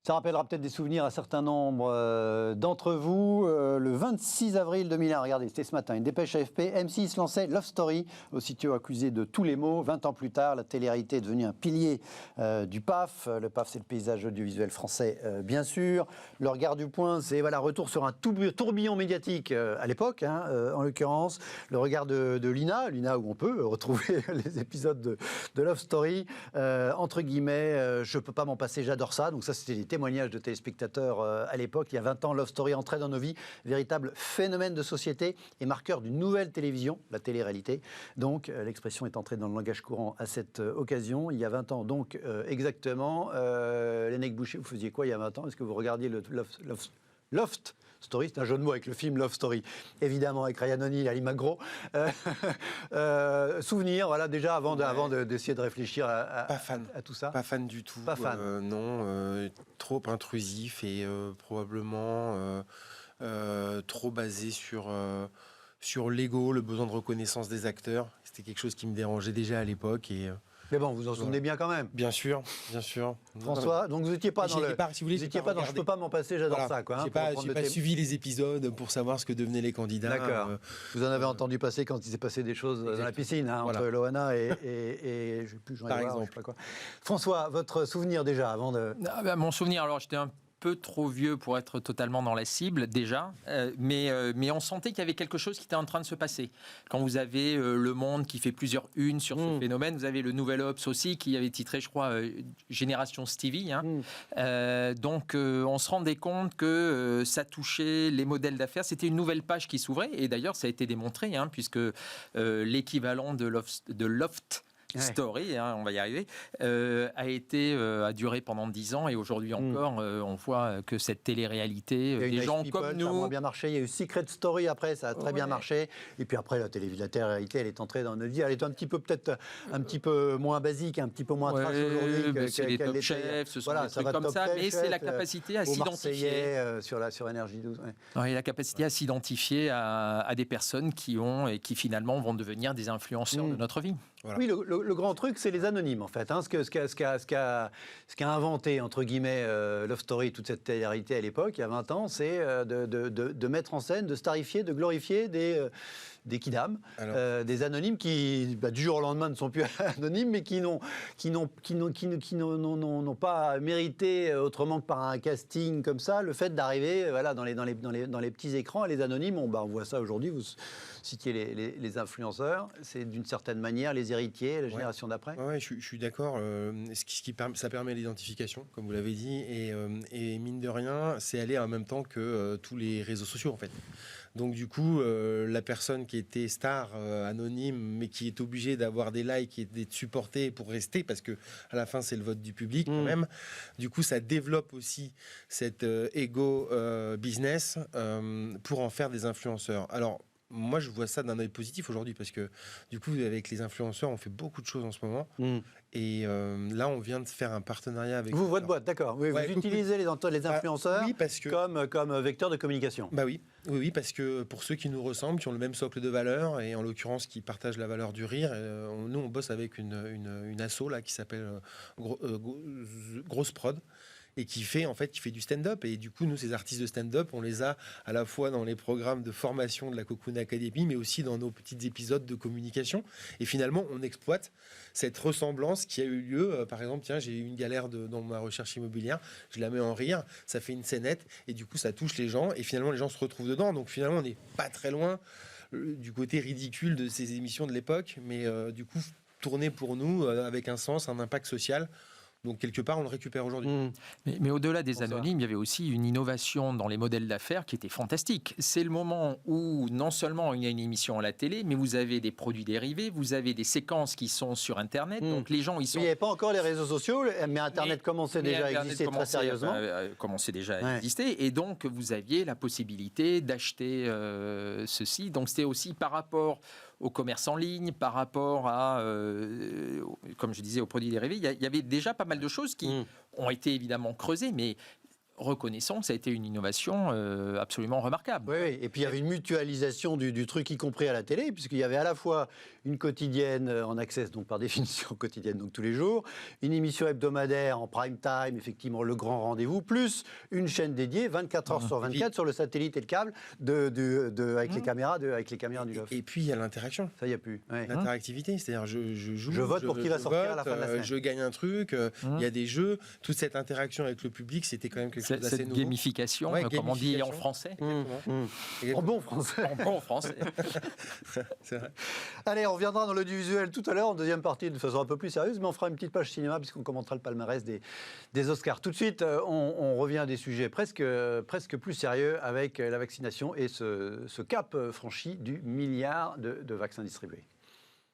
Ça rappellera peut-être des souvenirs à un certain nombre d'entre vous. Le 26 avril 2001, regardez, c'était ce matin, une dépêche AFP, M6 lançait Love Story, aussitôt accusé de tous les maux. 20 ans plus tard, la télé-réalité est devenue un pilier du PAF. Le PAF, c'est le paysage audiovisuel français, bien sûr. Le regard du point, c'est retour sur un tourbillon médiatique à l'époque, en l'occurrence. Le regard de Lina où on peut retrouver les épisodes de Love Story. Entre guillemets, je peux pas m'en passer, j'adore ça. Donc ça, c'était les témoignages de téléspectateurs à l'époque. Il y a 20 ans, Love Story entrait dans nos vies, véritable phénomène de société et marqueur d'une nouvelle télévision, la télé-réalité. Donc l'expression est entrée dans le langage courant à cette occasion. Il y a 20 ans, donc exactement. Lénèque Boucher, vous faisiez quoi il y a 20 ans? Est-ce que vous regardiez le Loft Story, c'est un jeu de mots avec le film Love Story, évidemment, avec Ryan O'Neal et Ali McGraw. Souvenir, voilà, déjà avant d'essayer de réfléchir à tout ça. Pas fan du tout. Pas fan. Non, trop intrusif et probablement trop basé sur l'ego, le besoin de reconnaissance des acteurs. C'était quelque chose qui me dérangeait déjà à l'époque et... Mais bon, vous en souvenez bien quand même. Bien sûr, bien sûr. François, donc vous n'étiez pas dans le... Si vous voulez, vous n'étiez pas dans je peux pas m'en passer, j'adore ça, quoi. J'ai pas suivi les épisodes pour savoir ce que devenaient les candidats. D'accord. Vous en avez entendu passer quand il s'est passé des choses dans la piscine, entre Loana et je sais plus, Par exemple. Je sais pas quoi. François, votre souvenir déjà avant de... Mon souvenir, alors j'étais un peu trop vieux pour être totalement dans la cible déjà, mais on sentait qu'il y avait quelque chose qui était en train de se passer. Quand vous avez Le Monde qui fait plusieurs unes sur ce phénomène, vous avez le Nouvel Obs aussi qui avait titré, je crois, Génération Stevie. Donc on se rendait compte que ça touchait les modèles d'affaires. C'était une nouvelle page qui s'ouvrait et d'ailleurs ça a été démontré puisque l'équivalent de Loft Story, on va y arriver, a duré pendant 10 ans et aujourd'hui encore, on voit que cette télé-réalité, des gens comme nous... Ça a moins bien marché. Il y a eu Secret Story après, ça a très bien marché. Et puis après, la télé-réalité, elle est entrée dans notre vie. Elle est peut-être un petit peu moins basique, un petit peu moins trash aujourd'hui. C'est les Top Chefs, ce sont des trucs comme ça, mais c'est la capacité à s'identifier. Sur Énergie 12. Et la capacité à s'identifier à des personnes qui finalement vont devenir des influenceurs de notre vie. Voilà. Oui, le grand truc, c'est les anonymes, en fait. Ce qu'a inventé, entre guillemets, Love Story, toute cette télé-réalité à l'époque, il y a 20 ans, c'est de mettre en scène, de starifier, de glorifier des kidams, des anonymes qui, du jour au lendemain, ne sont plus anonymes, mais qui n'ont pas mérité, autrement que par un casting comme ça, le fait d'arriver dans les petits écrans. Et les anonymes, on voit ça aujourd'hui, vous citiez les influenceurs, c'est d'une certaine manière les héritiers, la génération d'après. Oui, je suis d'accord. Ça permet l'identification, comme vous l'avez dit, et mine de rien, c'est aller en même temps que tous les réseaux sociaux, en fait. Donc du coup, la personne qui était star, anonyme, mais qui est obligée d'avoir des likes et d'être supportée pour rester, parce que à la fin c'est le vote du public quand même. Du coup, ça développe aussi cet ego business pour en faire des influenceurs. Alors moi, je vois ça d'un œil positif aujourd'hui parce que du coup, avec les influenceurs, on fait beaucoup de choses en ce moment. Et là, on vient de faire un partenariat avec... Vous, votre boîte, d'accord. Oui, vous utilisez les influenceurs comme vecteur de communication. Oui, parce que pour ceux qui nous ressemblent, qui ont le même socle de valeurs, et en l'occurrence qui partagent la valeur du rire, nous, on bosse avec une asso là, qui s'appelle Grosse Prod, et qui fait du stand-up. Et du coup, nous, ces artistes de stand-up, on les a à la fois dans les programmes de formation de la Cocoon Academy, mais aussi dans nos petits épisodes de communication. Et finalement, on exploite cette ressemblance qui a eu lieu. Par exemple, j'ai eu une galère dans ma recherche immobilière, je la mets en rire, ça fait une scénette, et du coup, ça touche les gens, et finalement, les gens se retrouvent dedans. Donc finalement, on n'est pas très loin du côté ridicule de ces émissions de l'époque, mais du coup, tourné pour nous avec un sens, un impact social. Donc, quelque part, on le récupère aujourd'hui. Mais au-delà des anonymes, il y avait aussi une innovation dans les modèles d'affaires qui était fantastique. C'est le moment où, non seulement il y a une émission à la télé, mais vous avez des produits dérivés, vous avez des séquences qui sont sur Internet. Donc, les gens, ils sont... Il n'y avait pas encore les réseaux sociaux, mais Internet commençait déjà à exister très sérieusement. Commençait déjà à exister. Et donc, vous aviez la possibilité d'acheter ceci. Donc, c'était aussi par rapport au commerce en ligne, par rapport à, comme je disais, aux produits dérivés. Il y avait déjà pas mal de choses qui ont été évidemment creusées, mais reconnaissons que ça a été une innovation absolument remarquable. Oui, oui. Et puis il y avait une mutualisation du truc, y compris à la télé, puisqu'il y avait à la fois une quotidienne en access, donc par définition quotidienne, donc tous les jours, une émission hebdomadaire en prime time, effectivement le grand rendez-vous, plus une chaîne dédiée 24 heures sur 24 sur le satellite et le câble avec les caméras du Loft. Et puis il y a l'interaction. Ça, il n'y a plus. Ouais. L'interactivité, c'est-à-dire je joue, je vote pour qui va sortir à la fin de la semaine. Je gagne un truc, il y a des jeux, toute cette interaction avec le public, c'était quand même quelque chose d'assez nouveau. Cette gamification, comme on dit en français. En bon français. En bon français. C'est vrai. Allez, on reviendra dans l'audiovisuel tout à l'heure, en deuxième partie, de façon un peu plus sérieuse, mais on fera une petite page cinéma, puisqu'on commentera le palmarès des Oscars. Tout de suite, on revient à des sujets presque plus sérieux avec la vaccination et ce cap franchi du milliard de vaccins distribués.